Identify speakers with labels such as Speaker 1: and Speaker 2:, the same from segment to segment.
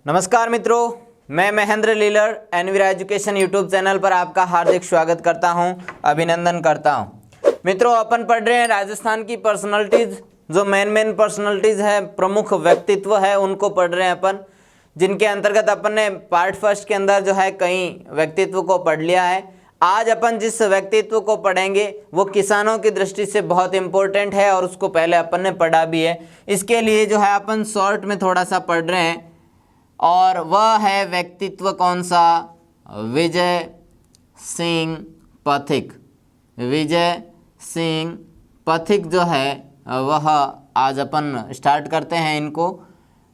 Speaker 1: नमस्कार मित्रों, मैं Mahendra Lilar Envira education YouTube channel पर आपका हार्दिक स्वागत करता हूं, अभिनंदन करता हूं। मित्रों, अपन पढ़ रहे हैं राजस्थान की पर्सनालिटीज़, जो मेन पर्सनालिटीज़ है, प्रमुख व्यक्तित्व है, उनको पढ़ रहे हैं अपन, जिनके अंतर्गत अपन ने पार्ट फर्स्ट के अंदर जो है कई व्यक्तित्व को पढ़ लिया है। आज अपन जिस व्यक्तित्व को पढ़ेंगे वो किसानों की दृष्टि से बहुत इंपॉर्टेंट है और उसको पहले अपन ने पढ़ा भी है। इसके लिए जो है अपन शॉर्ट में थोड़ा सा पढ़ रहे हैं और वह है व्यक्तित्व कौन सा? विजय सिंह पथिक। विजय सिंह पथिक जो है वह आज अपन स्टार्ट करते हैं इनको।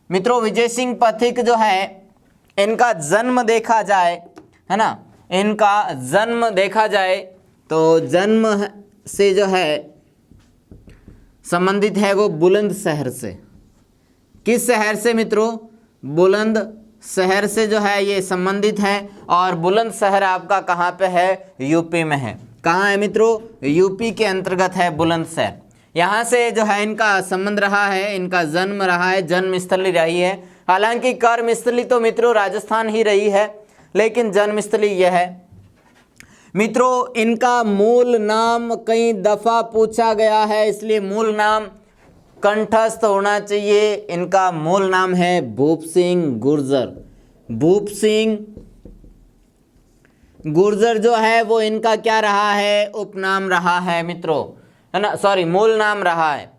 Speaker 1: मित्रों, विजय सिंह पथिक जो है, इनका जन्म देखा जाए, है ना, इनका जन्म देखा जाए तो जन्म से जो है संबंधित है वो बुलंदशहर से। किस शहर से मित्रों? बुलंदशहर से जो है ये संबंधित है। और बुलंदशहर आपका कहाँ पे है? यूपी में है। कहाँ है मित्रों? यूपी के अंतर्गत है बुलंदशहर। यहाँ से जो है इनका संबंध रहा है, इनका जन्म रहा है, जन्मस्थली रही है। हालांकि कर्मस्थली तो मित्रों राजस्थान ही रही है, लेकिन जन्मस्थली यह है। मित्रों, इनका मूल नाम कई दफ़ा पूछा गया है, इसलिए मूल नाम कंठस्थ होना चाहिए। इनका मूल नाम है भूप सिंह गुर्जर। भूप सिंह गुर्जर जो है वो इनका क्या रहा है? उपनाम रहा है मित्रों, है ना, सॉरी, मूल नाम रहा है।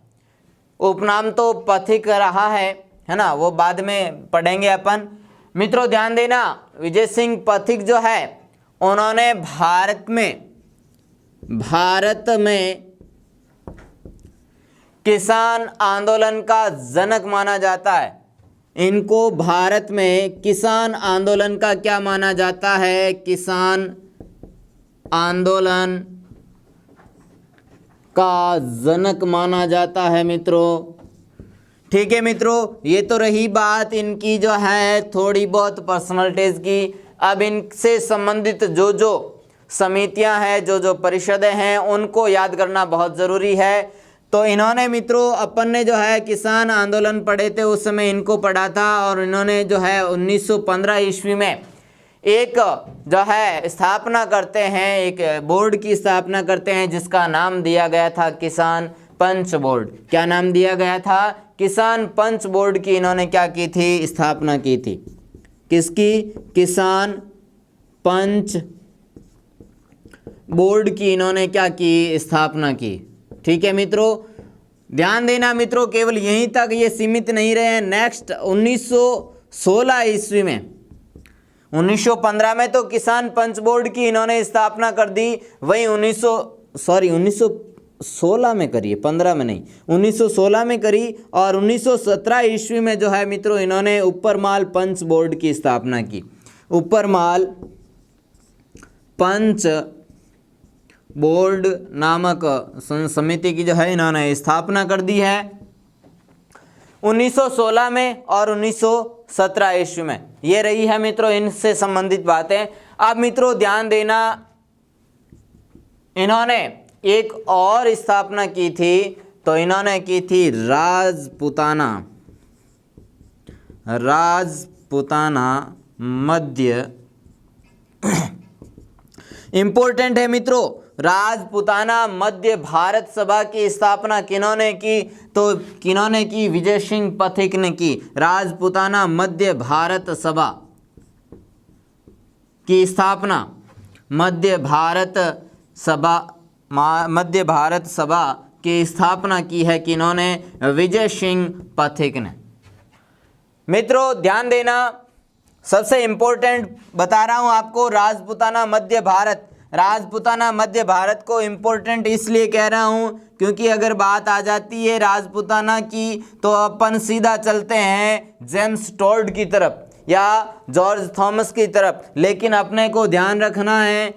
Speaker 1: उपनाम तो पथिक रहा है ना, वो बाद में पढ़ेंगे अपन। मित्रों ध्यान देना, विजय सिंह पथिक जो है उन्होंने भारत में किसान आंदोलन का जनक माना जाता है। इनको भारत में किसान आंदोलन का क्या माना जाता है? किसान आंदोलन का जनक माना जाता है मित्रों। ठीक है मित्रों, ये तो रही बात इनकी जो है थोड़ी बहुत पर्सनालिटीज की। अब इनसे संबंधित जो समितियां हैं, जो परिषदें हैं, उनको याद करना बहुत ज़रूरी है। तो इन्होंने मित्रों, अपन ने जो है किसान आंदोलन पढ़े थे, उस समय इनको पढ़ा था। और इन्होंने जो है 1915 ईस्वी में एक जो है स्थापना करते हैं, एक बोर्ड की स्थापना करते हैं, जिसका नाम दिया गया था किसान पंच बोर्ड। क्या नाम दिया गया था? किसान पंच बोर्ड की इन्होंने क्या की थी? स्थापना की थी। किसकी? किसान पंच बोर्ड की इन्होंने क्या की? स्थापना की। ठीक है मित्रों, ध्यान देना मित्रों, केवल यहीं तक ये सीमित नहीं रहे हैं। नेक्स्ट 1916 ईस्वी में, 1915 में तो किसान पंच बोर्ड की इन्होंने स्थापना कर दी। वहीं 1916 में करी है, 15 में नहीं, 1916 में करी। और 1917 ईस्वी में जो है मित्रों इन्होंने ऊपरमाल पंच बोर्ड की स्थापना की। ऊपरमाल पंच बोर्ड नामक समिति की जो है इन्होंने स्थापना कर दी है 1916 में और 1917 ईस्वी में। ये रही है मित्रों इनसे संबंधित बातें। अब मित्रों ध्यान देना, इन्होंने एक और स्थापना की थी, तो इन्होंने की थी राजपुताना मध्य इंपॉर्टेंट है मित्रों, राजपुताना मध्य भारत सभा की स्थापना किन्होंने की? तो किन्होंने की? विजय सिंह पथिक ने की। राजपुताना मध्य भारत सभा की स्थापना, मध्य भारत सभा की स्थापना की है किन्होंने? विजय सिंह पथिक ने। मित्रों ध्यान देना, सबसे इंपॉर्टेंट बता रहा हूं आपको, राजपुताना मध्य भारत। राजपुताना मध्य भारत को इंपॉर्टेंट इसलिए कह रहा हूं क्योंकि अगर बात आ जाती है राजपुताना की तो अपन सीधा चलते हैं जेम्स टोड की तरफ या जॉर्ज थॉमस की तरफ। लेकिन अपने को ध्यान रखना है,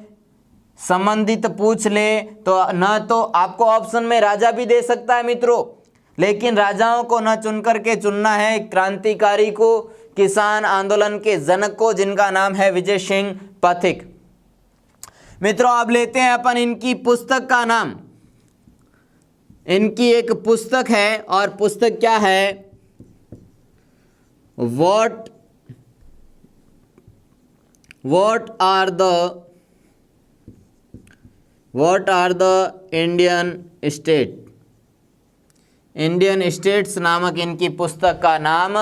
Speaker 1: संबंधित पूछ ले तो न तो आपको ऑप्शन में राजा भी दे सकता है मित्रों, लेकिन राजाओं को न चुन करके चुनना है क्रांतिकारी को, किसान आंदोलन के जनक को, जिनका नाम है विजय सिंह पथिक। मित्रों अब लेते हैं अपन इनकी पुस्तक का नाम। इनकी एक पुस्तक है और पुस्तक क्या है? What what are the Indian states नामक इनकी पुस्तक का नाम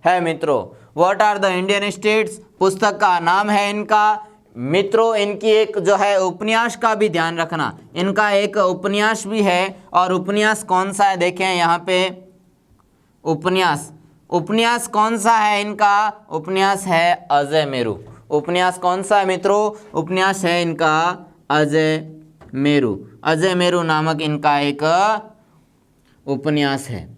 Speaker 1: है मित्रों। What are the Indian states पुस्तक का नाम है इनका। मित्रों इनकी एक जो है उपन्यास का भी ध्यान रखना, इनका एक उपन्यास भी है। और उपन्यास कौन सा है देखें यहाँ पे, उपन्यास कौन सा है इनका, उपन्यास है अजय मेरू। उपन्यास कौन सा है मित्रों, उपन्यास है इनका अजय मेरू नामक इनका एक उपन्यास है।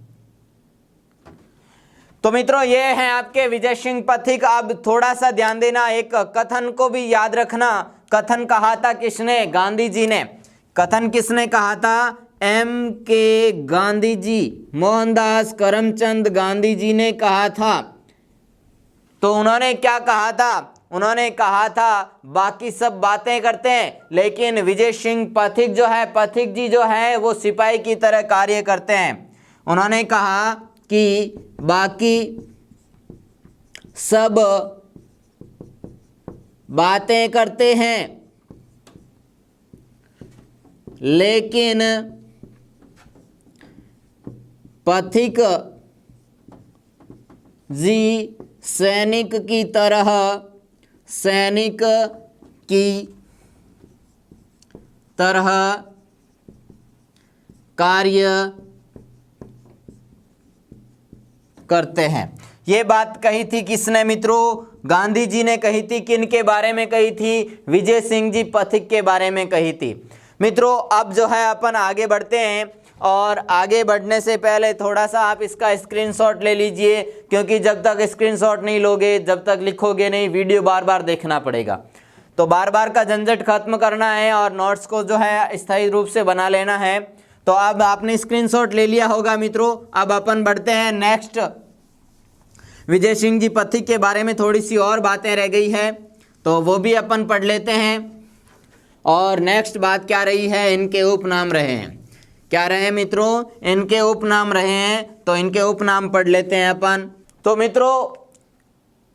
Speaker 1: तो मित्रों ये हैं आपके विजय सिंह पथिक। अब थोड़ा सा ध्यान देना, एक कथन को भी याद रखना। कथन कहा था किसने, गांधी जी ने। कथन किसने कहा था, M.K. गांधी जी, मोहनदास करमचंद गांधी जी ने कहा था। तो उन्होंने क्या कहा था, उन्होंने कहा था बाकी सब बातें करते हैं लेकिन विजय सिंह पथिक जी जो है वो सिपाही की तरह कार्य करते हैं। उन्होंने कहा कि बाकी सब बातें करते हैं लेकिन पथिक जी सैनिक की तरह कार्य करते हैं। ये बात कही थी किसने मित्रों, गांधी जी ने कही थी। किन के बारे में कही थी, विजय सिंह जी पथिक के बारे में कही थी। मित्रों अब जो है अपन आगे बढ़ते हैं और आगे बढ़ने से पहले थोड़ा सा आप इसका स्क्रीनशॉट ले लीजिए, क्योंकि जब तक स्क्रीनशॉट नहीं लोगे, जब तक लिखोगे नहीं, वीडियो बार बार देखना पड़ेगा। तो बार बार का झंझट खत्म करना है और नोट्स को जो है स्थायी रूप से बना लेना है। तो अब आपने स्क्रीनशॉट ले लिया होगा मित्रों। अब अपन बढ़ते हैं नेक्स्ट। विजय सिंह जी पथिक के बारे में थोड़ी सी और बातें रह गई है तो वो भी अपन पढ़ लेते हैं। और नेक्स्ट बात क्या रही है, इनके उपनाम रहे हैं। क्या रहे मित्रों, इनके उपनाम रहे हैं। तो इनके उपनाम पढ़ लेते हैं अपन। तो मित्रों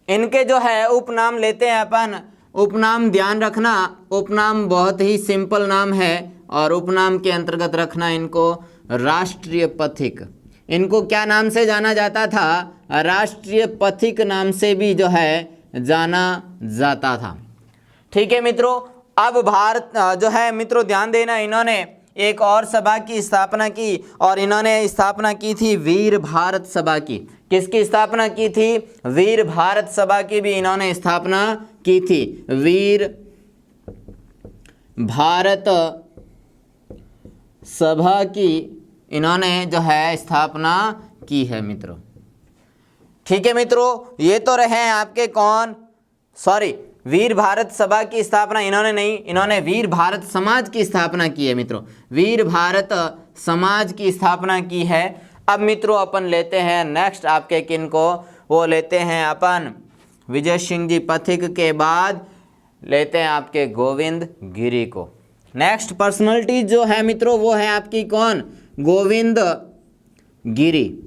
Speaker 1: इनके जो है उपनाम लेते हैं अपन। उपनाम ध्यान रखना, उपनाम बहुत ही सिंपल नाम है और उपनाम के अंतर्गत रखना इनको राष्ट्रीय पथिक। इनको क्या नाम से जाना जाता था, राष्ट्रीय पथिक नाम से भी जो है जाना जाता था। ठीक है मित्रों। अब भारत जो है मित्रों ध्यान देना, इन्होंने एक और सभा की स्थापना की और इन्होंने स्थापना की थी वीर भारत सभा की। किसकी स्थापना की थी, वीर भारत सभा की भी इन्होंने स्थापना की थी। वीर भारत सभा की इन्होंने जो है स्थापना की है मित्रों। ठीक है मित्रों, ये तो रहे हैं आपके कौन, सॉरी वीर भारत सभा की स्थापना इन्होंने नहीं, इन्होंने वीर भारत समाज की स्थापना की है मित्रों। वीर भारत समाज की स्थापना की है। अब मित्रों अपन लेते हैं नेक्स्ट आपके किन को, वो लेते हैं अपन विजय सिंह जी पथिक के बाद लेते हैं आपके गोविंद गिरी को। नेक्स्ट पर्सनालिटी जो है मित्रों वो है आपकी कौन, गोविंद गिरी।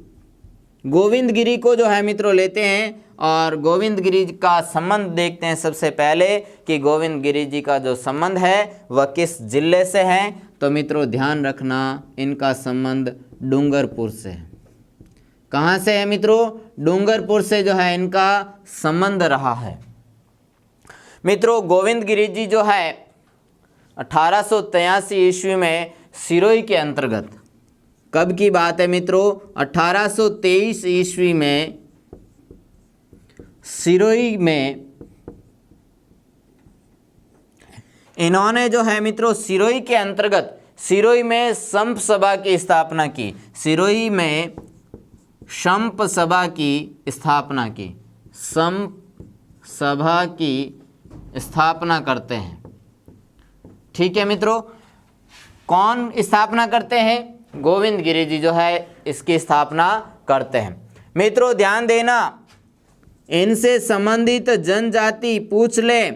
Speaker 1: गोविंद गिरी को जो है मित्रों लेते हैं और गोविंद गिरी का संबंध देखते हैं सबसे पहले कि गोविंद गिरी जी का जो संबंध है वह किस जिले से है। तो मित्रों ध्यान रखना इनका संबंध डूंगरपुर से है। कहाँ से है मित्रों, डूंगरपुर से जो है इनका संबंध रहा है। मित्रों गोविंद गिरी जी जो है 1883 ईस्वी में सिरोही के अंतर्गत, कब की बात है मित्रों, 1823 ईस्वी में सिरोही में इन्होंने जो है मित्रों सिरोही के अंतर्गत सिरोही में संप सभा की स्थापना की। सिरोही में संप सभा की स्थापना की, संप सभा की स्थापना करते हैं। ठीक है मित्रों, कौन स्थापना करते हैं, गोविंद गिरी जी जो है इसकी स्थापना करते हैं। मित्रों ध्यान देना, इनसे संबंधित जनजाति पूछ ले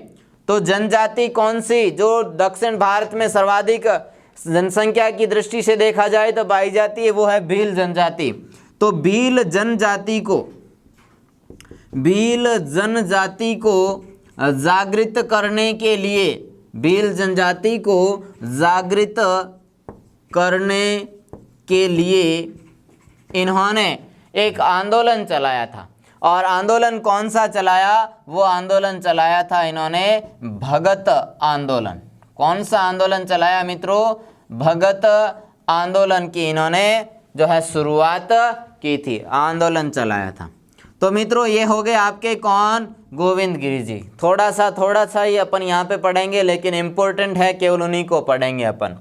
Speaker 1: तो जनजाति कौन सी जो दक्षिण भारत में सर्वाधिक जनसंख्या की दृष्टि से देखा जाए तो पाई जाती है, वो है भील जनजाति। तो भील जनजाति को जागृत करने के लिए, भील जनजाति को जागृत करने के लिए इन्होंने एक आंदोलन चलाया था। और आंदोलन कौन सा चलाया? वो आंदोलन चलाया था इन्होंने भगत आंदोलन। कौन सा आंदोलन चलाया मित्रों? भगत आंदोलन की इन्होंने जो है शुरुआत की थी, आंदोलन चलाया था। तो मित्रों ये हो गए आपके कौन? गोविंद गिरी जी। थोड़ा सा ही अपन यहाँ पे पढ़ेंगे, लेकिन इम्पोर्टेंट है, केवल उन्हीं को पढ़ेंगे अपन।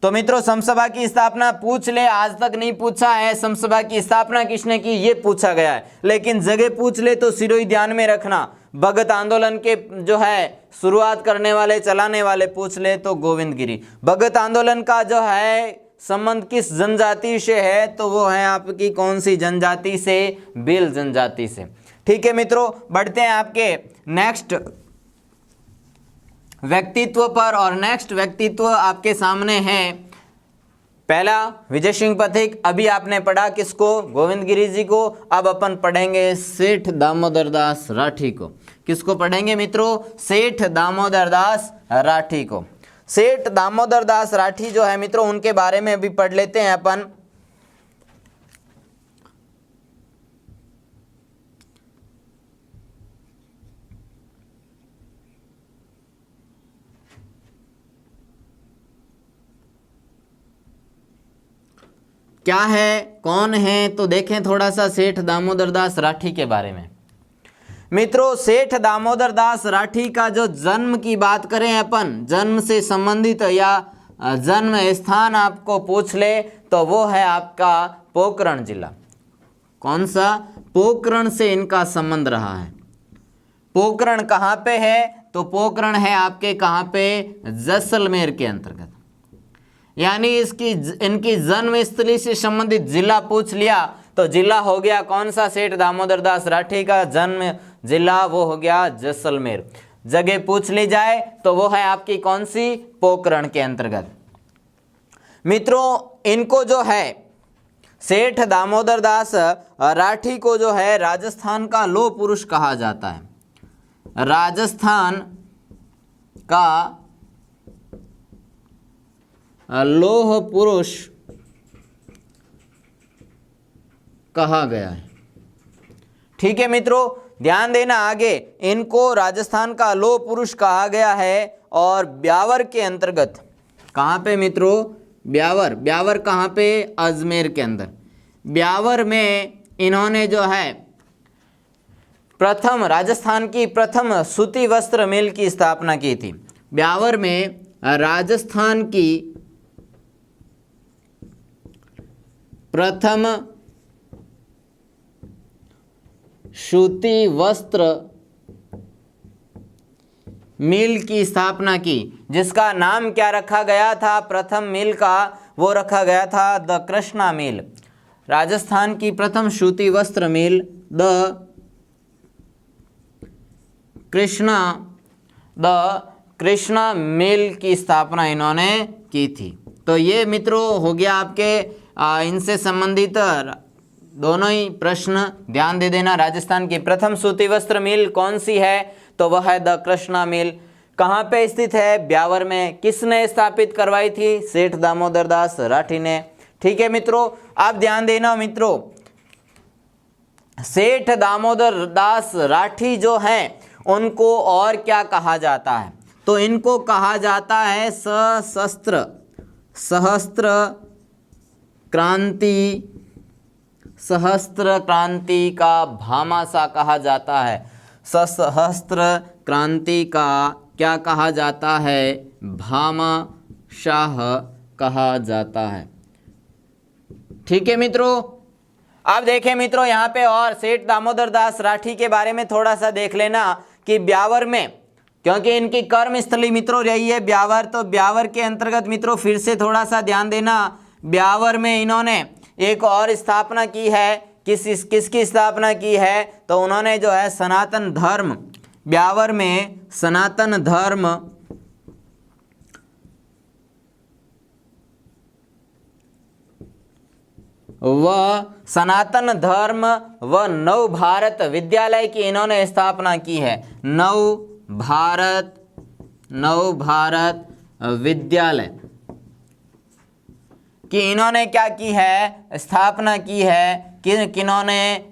Speaker 1: तो मित्रों समसभा की स्थापना पूछ ले, आज तक नहीं पूछा है समसभा की स्थापना किसने की, ये पूछा गया है, लेकिन जगह पूछ ले तो सिरोही ध्यान में रखना। भगत आंदोलन के जो है शुरुआत करने वाले, चलाने वाले पूछ ले तो गोविंद गिरी। भगत आंदोलन का जो है संबंध किस जनजाति से है? तो वो है आपकी कौन सी जनजाति से? भील जनजाति से। ठीक है मित्रों, बढ़ते हैं आपके नेक्स्ट व्यक्तित्व पर। और नेक्स्ट व्यक्तित्व आपके सामने है पहला विजय सिंह पथिक। अभी आपने पढ़ा किसको? गोविंद गिरी जी को। अब अपन पढ़ेंगे सेठ दामोदर दास राठी को। किसको पढ़ेंगे मित्रों? सेठ दामोदर दास राठी को। सेठ दामोदर दास राठी जो है मित्रों, उनके बारे में अभी पढ़ लेते हैं अपन। क्या है, कौन है? तो देखें थोड़ा सा सेठ दामोदर दास राठी के बारे में। मित्रों सेठ दामोदर दास राठी का जो जन्म की बात करें अपन, जन्म से संबंधित या जन्म स्थान आपको पूछ ले तो वो है आपका पोखरण जिला। कौन सा? पोखरण से इनका संबंध रहा है। पोखरण कहाँ पे है? तो पोखरण है आपके कहाँ पे? जैसलमेर के अंतर्गत। यानी इनकी जन्मस्थली से संबंधित जिला पूछ लिया तो जिला हो गया कौन सा? सेठ दामोदर दास राठी का जन्म जिला वो हो गया जैसलमेर। जगह पूछ ली जाए तो वो है आपकी कौन सी? पोखरण के अंतर्गत। मित्रों इनको जो है सेठ दामोदर दास राठी को जो है राजस्थान का लौह पुरुष कहा जाता है। राजस्थान का लौह पुरुष कहा गया है। ठीक है मित्रों, ध्यान देना आगे, इनको राजस्थान का लौह पुरुष कहा गया है। और ब्यावर के अंतर्गत, कहाँ पे मित्रों? ब्यावर। ब्यावर कहाँ पे? अजमेर के अंदर। ब्यावर में इन्होंने जो है प्रथम, राजस्थान की प्रथम सूती वस्त्र मिल की स्थापना की थी। ब्यावर में राजस्थान की प्रथम सूती वस्त्र मिल की स्थापना की, जिसका नाम क्या रखा गया था? प्रथम मिल का वो रखा गया था द कृष्णा मिल। राजस्थान की प्रथम सूती वस्त्र मिल द कृष्णा मिल की स्थापना इन्होंने की थी। तो ये मित्रों हो गया आपके इनसे संबंधित दोनों ही प्रश्न, ध्यान दे देना। राजस्थान की प्रथम सूती वस्त्र मिल कौन सी है? तो वह है द कृष्णा मिल। कहाँ पे स्थित है? ब्यावर में। किसने स्थापित करवाई थी? सेठ दामोदर दास राठी ने। ठीक है मित्रों, आप ध्यान देना मित्रों, सेठ दामोदर दास राठी जो हैं उनको और क्या कहा जाता है? तो इनको कहा जाता है सहस्त्र क्रांति का भामाशाह कहा जाता है। सहस्त्र क्रांति का क्या कहा जाता है? भामाशाह कहा जाता है। ठीक है मित्रों, अब देखें मित्रों यहाँ पे और सेठ दामोदर दास राठी के बारे में थोड़ा सा देख लेना कि ब्यावर में, क्योंकि इनकी कर्म स्थली मित्रों रही है ब्यावर, तो ब्यावर के अंतर्गत मित्रों फिर से थोड़ा सा ध्यान देना। ब्यावर में इन्होंने एक और स्थापना की है। किसकी स्थापना की है? तो उन्होंने जो है सनातन धर्म, ब्यावर में सनातन धर्म व सनातन धर्म व नव भारत विद्यालय की इन्होंने स्थापना की है। नव भारत विद्यालय कि इन्होंने क्या की है, स्थापना की है। किन्होंने,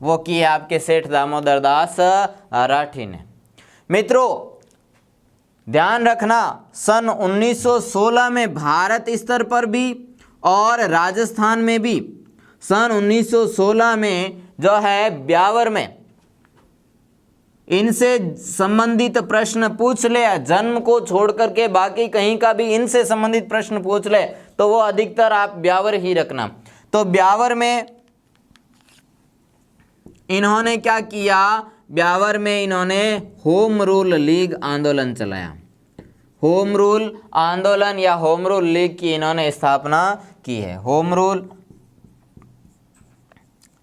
Speaker 1: वो की है आपके सेठ दामोदर दास राठी ने। मित्रों ध्यान रखना, सन 1916 में भारत स्तर पर भी और राजस्थान में भी सन 1916 में जो है ब्यावर में इनसे संबंधित प्रश्न पूछ ले, जन्म को छोड़ करके बाकी कहीं का भी इनसे संबंधित प्रश्न पूछ ले तो वो अधिकतर आप ब्यावर ही रखना। तो ब्यावर में इन्होंने क्या किया, ब्यावर में इन्होंने होम रूल लीग आंदोलन चलाया। होम रूल आंदोलन या होम रूल लीग की इन्होंने स्थापना की है। होम रूल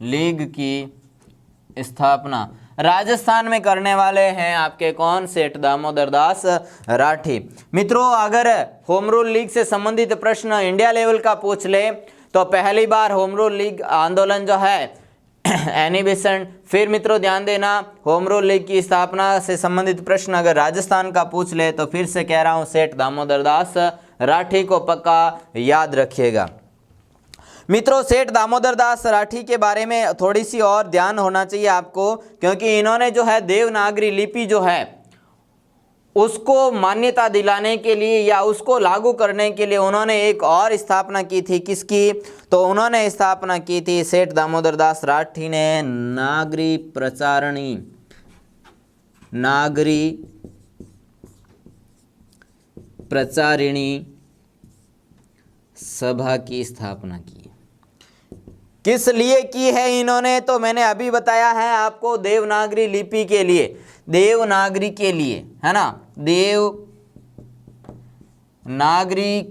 Speaker 1: लीग की स्थापना राजस्थान में करने वाले हैं आपके कौन, सेठ दामोदर दास राठी। मित्रों अगर होम रूल लीग से संबंधित प्रश्न इंडिया लेवल का पूछ ले तो पहली बार होम रूल लीग आंदोलन जो है एनी बेसेंट। फिर मित्रों ध्यान देना, होम रूल लीग की स्थापना से संबंधित प्रश्न अगर राजस्थान का पूछ ले तो फिर से कह रहा हूं सेठ दामोदर दास राठी को पक्का याद रखिएगा। मित्रों सेठ दामोदर दास राठी के बारे में थोड़ी सी और ध्यान होना चाहिए आपको, क्योंकि इन्होंने जो है देवनागरी लिपि जो है उसको मान्यता दिलाने के लिए या उसको लागू करने के लिए उन्होंने एक और स्थापना की थी। किसकी, तो उन्होंने स्थापना की थी सेठ दामोदर दास राठी ने नागरी प्रचारिणी सभा की स्थापना की। किस लिए की है इन्होंने, तो मैंने अभी बताया है आपको, देवनागरी लिपि के लिए, देवनागरी के लिए, है ना, देवनागरी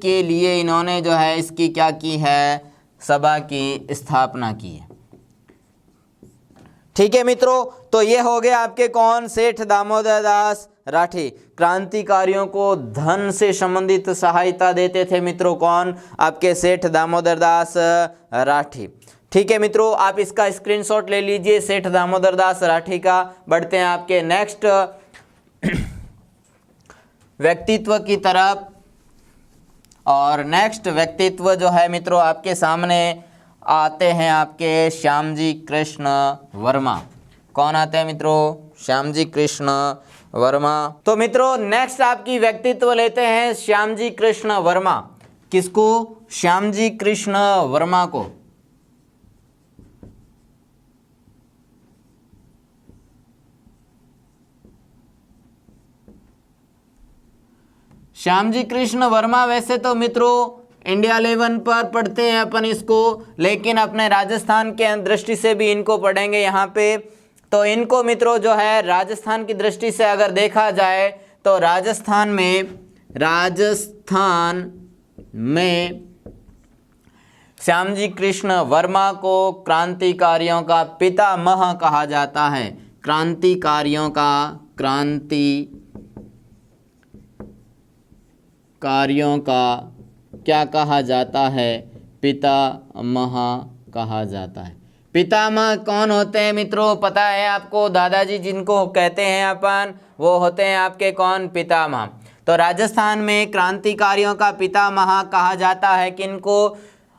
Speaker 1: के लिए इन्होंने जो है इसकी क्या की है, सभा की स्थापना की है। ठीक है मित्रों, तो ये हो गए आपके कौन, सेठ दामोदर दास राठी। क्रांतिकारियों को धन से संबंधित सहायता देते थे मित्रों, कौन, आपके सेठ दामोदर दास राठी। ठीक है मित्रों, आप इसका स्क्रीनशॉट ले लीजिए सेठ दामोदर दास राठी का। बढ़ते हैं आपके नेक्स्ट व्यक्तित्व की तरफ। और नेक्स्ट व्यक्तित्व जो है मित्रों आपके सामने आते हैं आपके श्यामजी कृष्ण वर्मा। कौन आते हैं मित्रों, श्यामजी कृष्ण वर्मा। तो मित्रों नेक्स्ट आपकी व्यक्तित्व लेते हैं श्यामजी कृष्ण वर्मा। किसको, श्यामजी कृष्ण वर्मा को। श्यामजी कृष्ण वर्मा वैसे तो मित्रों इंडिया लेवल पर पढ़ते हैं अपन इसको, लेकिन अपने राजस्थान के दृष्टि से भी इनको पढ़ेंगे यहाँ पे। तो इनको मित्रों जो है राजस्थान की दृष्टि से अगर देखा जाए तो राजस्थान में श्यामजी कृष्ण वर्मा को क्रांतिकारियों का पितामह कहा जाता है। क्रांतिकारियों का क्या कहा जाता है, पितामह कहा जाता है। पितामह कौन होते हैं मित्रों, पता है आपको, दादाजी जिनको कहते हैं अपन, वो होते हैं आपके कौन, पितामह। तो राजस्थान में क्रांतिकारियों का पितामह कहा जाता है किनको,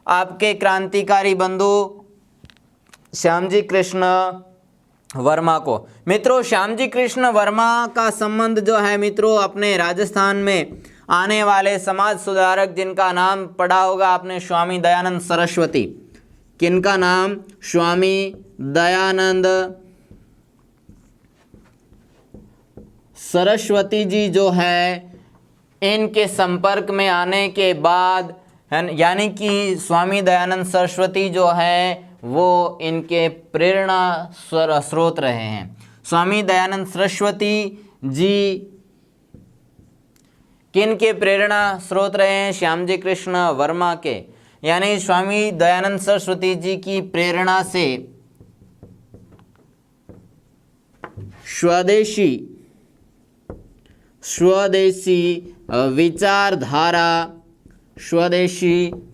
Speaker 1: आपके क्रांतिकारी बंधु श्यामजी कृष्ण वर्मा को। मित्रों श्यामजी कृष्ण वर्मा का संबंध जो है मित्रों अपने राजस्थान में आने वाले समाज सुधारक जिनका नाम पढ़ा होगा आपने, स्वामी दयानंद सरस्वती। किनका नाम, स्वामी दयानंद सरस्वती जी जो है, इनके संपर्क में आने के बाद, यानी कि स्वामी दयानंद सरस्वती जो है वो इनके प्रेरणा स्रोत रहे हैं। स्वामी दयानंद सरस्वती जी किन के प्रेरणा स्रोत रहे हैं, श्यामजी कृष्ण वर्मा के। यानी स्वामी दयानंद सरस्वती जी की प्रेरणा से स्वदेशी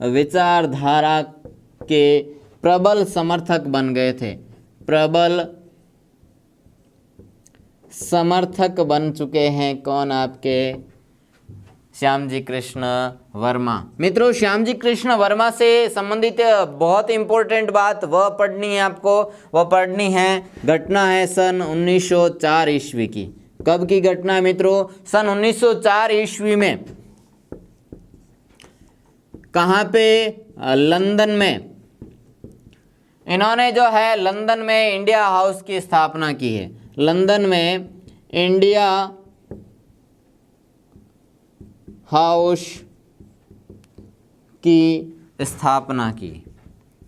Speaker 1: विचारधारा के प्रबल समर्थक बन गए थे, प्रबल समर्थक बन चुके हैं कौन? आपके श्यामजी कृष्ण वर्मा। मित्रों, श्यामजी कृष्ण वर्मा से संबंधित बहुत इंपॉर्टेंट बात वह पढ़नी है आपको, वह पढ़नी है। घटना है सन 1904 ईस्वी की। कब की घटना है मित्रों? सन 1904 ईस्वी में। कहाँ पे? लंदन में। इन्होंने जो है लंदन में इंडिया हाउस की स्थापना की है। लंदन में इंडिया हाउस की स्थापना की।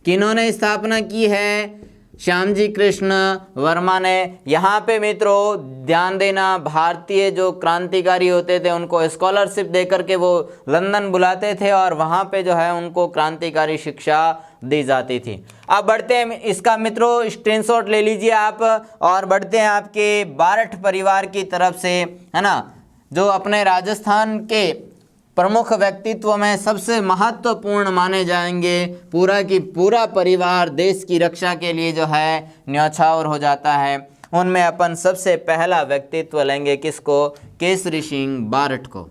Speaker 1: किन्होंने स्थापना की है? श्यामजी कृष्ण वर्मा ने। यहाँ पे मित्रों ध्यान देना, भारतीय जो क्रांतिकारी होते थे उनको स्कॉलरशिप देकर के वो लंदन बुलाते थे और वहाँ पे जो है उनको क्रांतिकारी शिक्षा दी जाती थी। अब बढ़ते हैं इसका मित्रों स्क्रीनशॉट ले लीजिए आप, और बढ़ते हैं आपके बारठ परिवार की तरफ से, है ना, जो अपने राजस्थान के प्रमुख व्यक्तित्व में सबसे महत्वपूर्ण माने जाएंगे। पूरा की पूरा परिवार देश की रक्षा के लिए जो है न्यौछावर हो जाता है। उनमें अपन सबसे पहला व्यक्तित्व लेंगे किसको? केसरी सिंह बारठ को।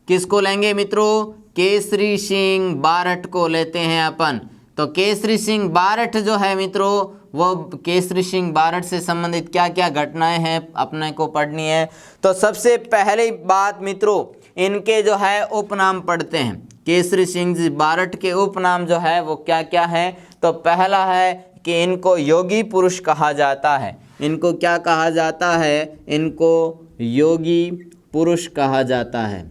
Speaker 1: किसको लेंगे मित्रों? केसरी सिंह बारठ को लेते हैं अपन। तो केसरी सिंह बारठ जो है मित्रों, वो केसरी सिंह बारठ से संबंधित क्या क्या घटनाएं हैं अपने को पढ़नी है। तो सबसे पहली बात मित्रों, इनके जो है उपनाम पढ़ते हैं। केसरी सिंह जी बारठ के उपनाम जो है वो क्या क्या है? तो पहला है कि इनको योगी पुरुष कहा जाता है। इनको क्या कहा जाता है? इनको योगी पुरुष कहा जाता है।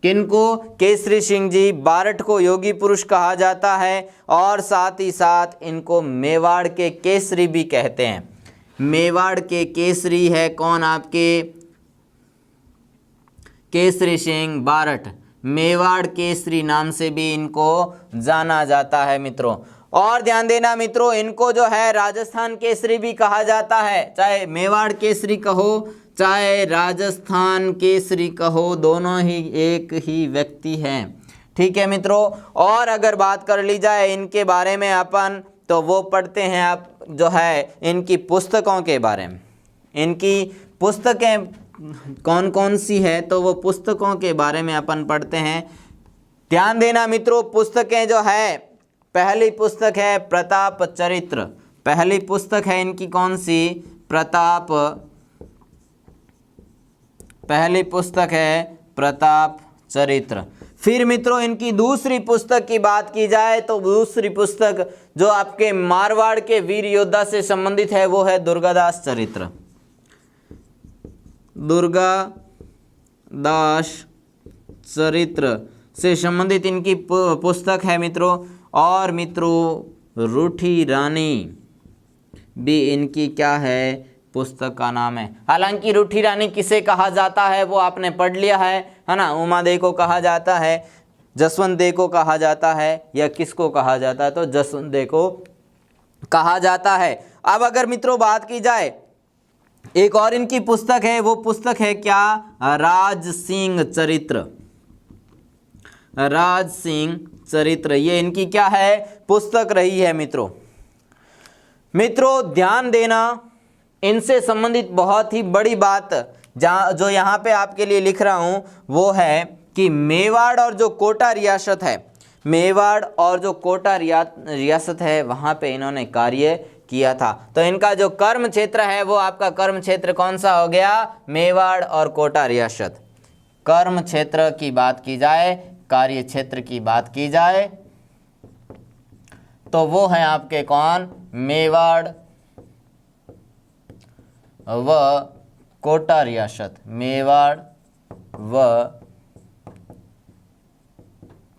Speaker 1: किनको? केसरी सिंह जी बारठ को योगी पुरुष कहा जाता है। और साथ ही साथ इनको मेवाड़ के केसरी भी कहते हैं। मेवाड़ के केसरी है कौन? आपके केसरी सिंह बारठ। मेवाड़ केसरी नाम से भी इनको जाना जाता है मित्रों। और ध्यान देना मित्रों, इनको जो है राजस्थान केसरी भी कहा जाता है। चाहे मेवाड़ केसरी कहो चाहे राजस्थान केसरी कहो, दोनों ही एक ही व्यक्ति हैं। ठीक है मित्रों। और अगर बात कर ली जाए इनके बारे में अपन, तो वो पढ़ते हैं आप जो है इनकी पुस्तकों के बारे में। इनकी पुस्तकें कौन कौन सी है? तो वो पुस्तकों के बारे में अपन पढ़ते हैं। ध्यान देना मित्रों, पुस्तकें जो है, पहली पुस्तक है प्रताप चरित्र। पहली पुस्तक है इनकी कौन सी? प्रताप। पहली पुस्तक है प्रताप चरित्र। फिर मित्रों इनकी दूसरी पुस्तक की बात की जाए तो दूसरी पुस्तक जो आपके मारवाड़ के वीर योद्धा से संबंधित है वो है दुर्गादास चरित्र। दुर्गादास चरित्र से संबंधित इनकी पुस्तक है मित्रों। और मित्रों रूठी रानी भी इनकी क्या है? पुस्तक का नाम है। हालांकि रूठी रानी किसे कहा जाता है वो आपने पढ़ लिया है ना। उमा देवी को कहा जाता है, जसवंत देव को कहा जाता है, या किसको कहा जाता है? तो जसवंत देव को कहा जाता है। अब अगर मित्रों बात की जाए, एक और इनकी पुस्तक है, वो पुस्तक है क्या? राज सिंह चरित्र। राज सिंह चरित्र ये इनकी क्या है? पुस्तक रही है मित्रों। मित्रों ध्यान देना, इनसे संबंधित बहुत ही बड़ी बात जो यहाँ पे आपके लिए लिख रहा हूँ वो है कि मेवाड़ और जो कोटा रियासत है, मेवाड़ और जो कोटा रियासत है वहाँ पे इन्होंने कार्य किया था। तो इनका जो कर्म क्षेत्र है वो आपका कर्म क्षेत्र कौन सा हो गया? मेवाड़ और कोटा रियासत। कर्म क्षेत्र की बात की जाए, कार्य क्षेत्र की बात की जाए तो वो है आपके कौन? मेवाड़ व कोटा रियासत। मेवाड़ व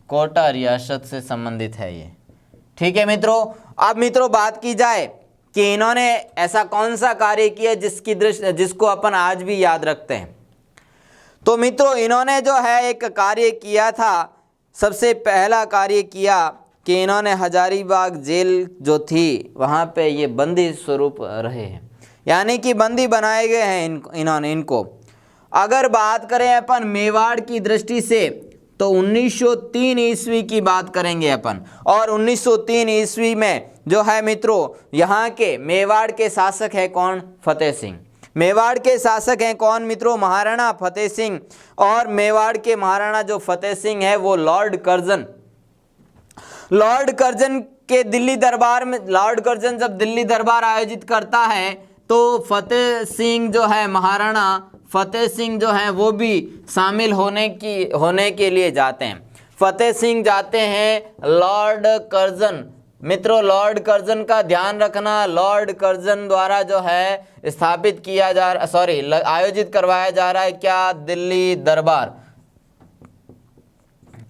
Speaker 1: कोटा रियासत से संबंधित है ये। ठीक है मित्रों। अब मित्रों बात की जाए कि इन्होंने ऐसा कौन सा कार्य किया जिसको अपन आज भी याद रखते हैं। तो मित्रों इन्होंने जो है एक कार्य किया था, सबसे पहला कार्य किया कि इन्होंने हजारीबाग जेल जो थी वहाँ पे ये बंदी स्वरूप रहे हैं, यानी कि बंदी बनाए गए हैं इन्होंने इनको। अगर बात करें अपन मेवाड़ की दृष्टि से तो 1903 ईस्वी की बात करेंगे अपन। और 1903 ईस्वी में जो है मित्रों यहाँ के मेवाड़ के शासक है कौन? फतेह सिंह। मेवाड़ के शासक हैं कौन मित्रों? महाराणा फतेह सिंह। और मेवाड़ के महाराणा जो फतेह सिंह है वो लॉर्ड कर्जन। लॉर्ड कर्जन के दिल्ली दरबार में, लॉर्ड कर्जन जब दिल्ली दरबार आयोजित करता है तो फतेह सिंह जो है, महाराणा फतेह सिंह जो है वो भी शामिल होने के लिए जाते हैं। फतेह सिंह जाते हैं लॉर्ड कर्जन। मित्रों लॉर्ड कर्जन का ध्यान रखना, लॉर्ड कर्जन द्वारा जो है स्थापित किया जा रहा, आयोजित करवाया जा रहा है क्या? दिल्ली दरबार।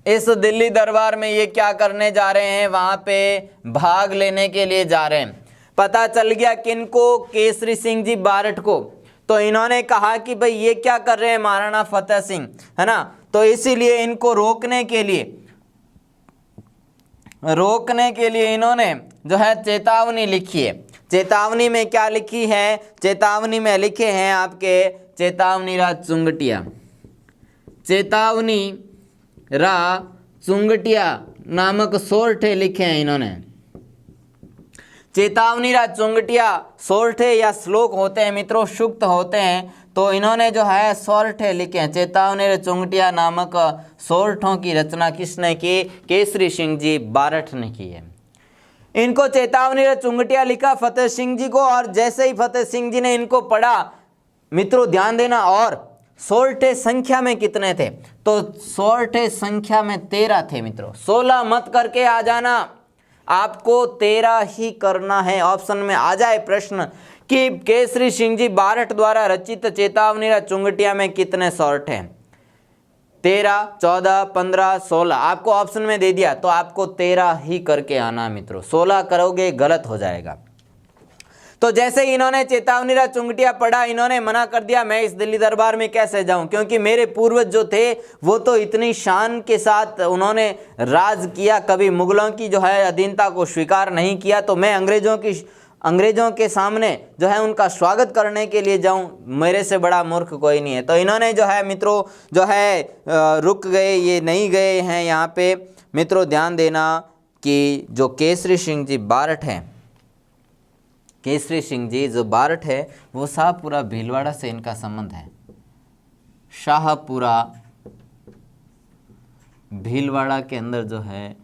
Speaker 1: इस दिल्ली दरबार में ये क्या करने जा रहे हैं? वहां पे भाग लेने के लिए जा रहे हैं। पता चल गया किनको? केसरी सिंह जी बारठ को। तो इन्होंने कहा कि भाई ये क्या कर रहे हैं महाराणा फतेह सिंह, है ना? तो इसीलिए इनको रोकने के लिए इन्होंने जो है चेतावनी लिखी है। चेतावनी में क्या लिखी है? चेतावनी में लिखे हैं आपके चेतावनी रा चुंगटिया। चेतावनी रा चुंगटिया नामक 16 लिखे हैं इन्होंने। चेतावनी रा चुंगटिया 16 या श्लोक होते हैं मित्रों, सूक्त होते हैं। तो इन्होंने जो है 16 लिखे हैं। चेतावनी रा चुंगटिया नामक 16 की रचना किसने की? केसरी सिंह जी बारठ ने की है। इनको चेतावनी रा चुंगटिया लिखा फतेह सिंह जी को, और जैसे ही फतेह सिंह जी ने इनको पढ़ा, मित्रों ध्यान देना, और 16 संख्या में कितने थे? तो 16 संख्या में 13 थे मित्रों। 16 मत करके आ जाना, आपको 13 ही करना है। ऑप्शन में आ जाए प्रश्न कि केसरी सिंह जी बारठ द्वारा रचित चेतावनी रा चुंगटिया में कितने सॉर्ट हैं? 13, 14, 15, 16 आपको ऑप्शन में दे दिया, तो आपको 13 ही करके आना मित्रों। 16 करोगे गलत हो जाएगा। तो जैसे ही इन्होंने चेतावनी रा चुंगटिया पढ़ा, इन्होंने मना कर दिया, मैं इस दिल्ली दरबार में कैसे जाऊं, क्योंकि मेरे पूर्वज जो थे वो तो इतनी शान के साथ उन्होंने राज किया, कभी मुगलों की जो है अधीनता को स्वीकार नहीं किया। तो मैं अंग्रेजों के सामने जो है उनका स्वागत करने के लिए जाऊं, मेरे से बड़ा मूर्ख कोई नहीं है। तो इन्होंने जो है मित्रों जो है रुक गए, ये नहीं गए हैं यहाँ पे। मित्रों ध्यान देना कि जो केसरी सिंह जी बारठ हैं, केसरी सिंह जी जो बारठ है वो शाहपुरा भीलवाड़ा से इनका संबंध है। शाहपुरा भीलवाड़ा के अंदर जो है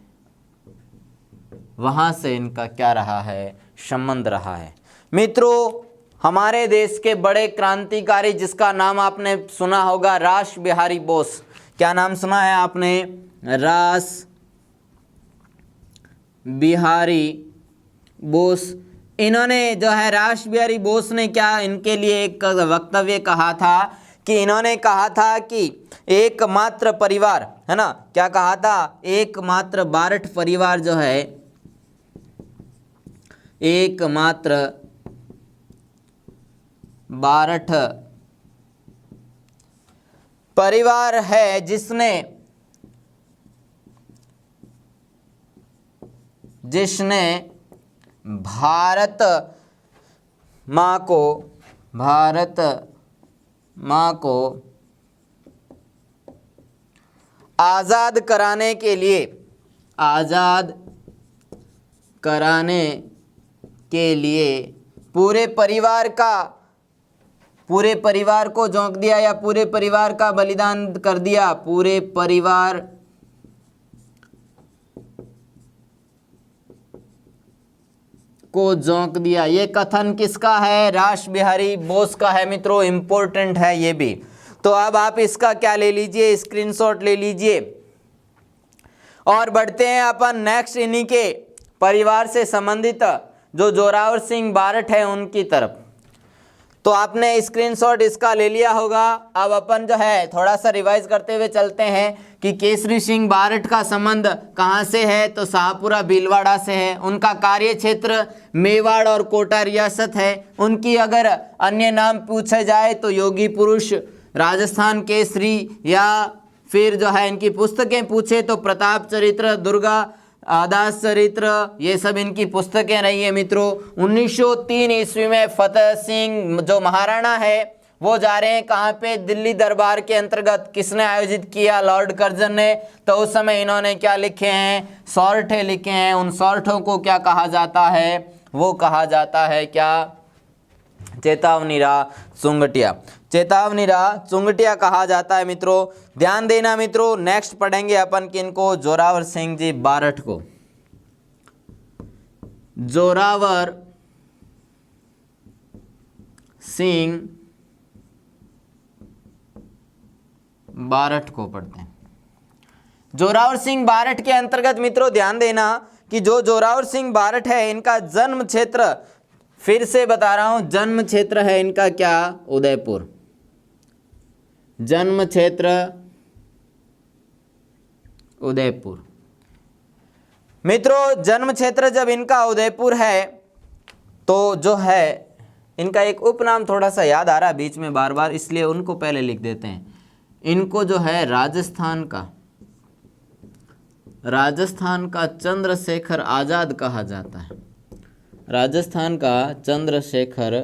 Speaker 1: वहाँ से इनका क्या रहा है? संबंध रहा है। मित्रों हमारे देश के बड़े क्रांतिकारी जिसका नाम आपने सुना होगा, रास बिहारी बोस। क्या नाम सुना है आपने? रास बिहारी बोस। इन्होंने जो है रास बिहारी बोस ने क्या इनके लिए एक वक्तव्य कहा था कि इन्होंने कहा था कि एकमात्र परिवार, है ना, क्या कहा था? एकमात्र बारठ परिवार जो है, एकमात्र बारठ परिवार है जिसने भारत माँ को आज़ाद कराने के लिए पूरे परिवार को झोंक दिया, या पूरे परिवार का बलिदान कर दिया, पूरे परिवार को झोंक दिया। ये कथन किसका है? रास बिहारी बोस का है मित्रों। इंपॉर्टेंट है ये भी। तो अब आप इसका क्या ले लीजिए? स्क्रीनशॉट ले लीजिए। और बढ़ते हैं अपन नेक्स्ट इन्हीं के परिवार से संबंधित जो जोरावर सिंह बारठ है उनकी तरफ। तो आपने स्क्रीनशॉट इसका ले लिया होगा। अब अपन जो है थोड़ा सा रिवाइज करते हुए चलते हैं कि केसरी सिंह बारठ का संबंध कहाँ से है? तो शाहपुरा भीलवाड़ा से है। उनका कार्य क्षेत्र मेवाड़ और कोटा रियासत है। उनकी अगर अन्य नाम पूछे जाए तो योगी पुरुष, राजस्थान केसरी, या फिर जो है इनकी पुस्तकें पूछे तो प्रताप चरित्र, दुर्गा दास चरित्र, ये सब इनकी पुस्तकें रही है मित्रों। 1903 ईस्वी में फतेह सिंह जो महाराणा है वो जा रहे हैं कहाँ पे, दिल्ली दरबार के अंतर्गत। किसने आयोजित किया, लॉर्ड कर्जन ने। तो उस समय इन्होंने क्या लिखे हैं, सौरठे लिखे हैं। उन सौरठों को क्या कहा जाता है, वो कहा जाता है क्या, चेतावनी चुंगटिया। चेतावनी चुंगटिया कहा जाता है मित्रों। ध्यान देना मित्रों, नेक्स्ट पढ़ेंगे अपन किनको, जोरावर सिंह जी बारठ को। जोरावर सिंह बारठ को पढ़ते हैं। जोरावर सिंह बारठ के अंतर्गत मित्रों ध्यान देना कि जो जोरावर सिंह बारठ है, इनका जन्म क्षेत्र, फिर से बता रहा हूं, जन्म क्षेत्र है इनका क्या, उदयपुर। जन्म क्षेत्र उदयपुर। मित्रों जन्म क्षेत्र जब इनका उदयपुर है, तो जो है इनका एक उपनाम थोड़ा सा याद आ रहा है बीच में बार बार, इसलिए उनको पहले लिख देते हैं। इनको जो है राजस्थान का चंद्रशेखर आजाद कहा जाता है। राजस्थान का चंद्रशेखर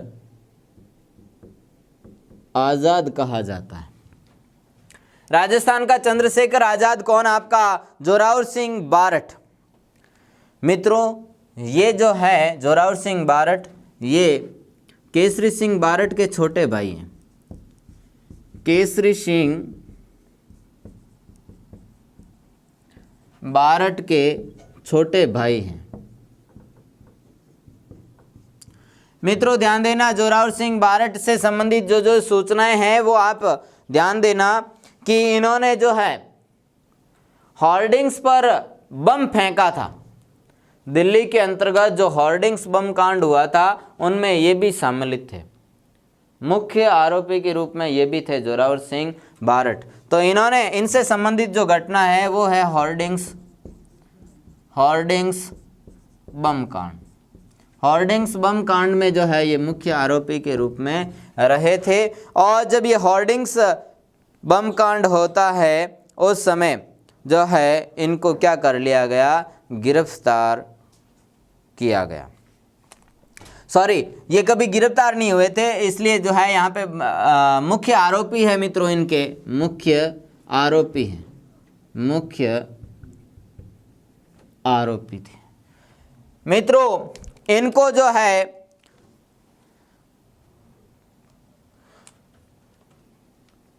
Speaker 1: आजाद कहा जाता है। राजस्थान का चंद्रशेखर आजाद कौन, आपका जोरावर सिंह बारठ। मित्रों ये जो है जोरावर सिंह बारठ, ये केसरी सिंह बारठ के छोटे भाई हैं। केसरी सिंह बारठ के छोटे भाई हैं। मित्रों ध्यान देना, जोरावर सिंह बारठ से संबंधित जो जो सूचनाएं हैं वो आप ध्यान देना कि इन्होंने जो है होर्डिंग्स पर बम फेंका था। दिल्ली के अंतर्गत जो होर्डिंग्स बम कांड हुआ था उनमें ये भी सम्मिलित थे। मुख्य आरोपी के रूप में ये भी थे जोरावर सिंह बारठ। तो इन्होंने, इनसे संबंधित जो घटना है वो है होर्डिंग्स बम कांड। होर्डिंग्स बम कांड में जो है ये मुख्य आरोपी के रूप में रहे थे। और जब ये होर्डिंग्स बम कांड होता है उस समय जो है इनको क्या कर लिया गया, गिरफ्तार किया गया। सॉरी, ये कभी गिरफ्तार नहीं हुए थे, इसलिए जो है यहाँ पे मुख्य आरोपी है मित्रों, इनके मुख्य आरोपी हैं, मुख्य आरोपी थे मित्रों। इनको जो है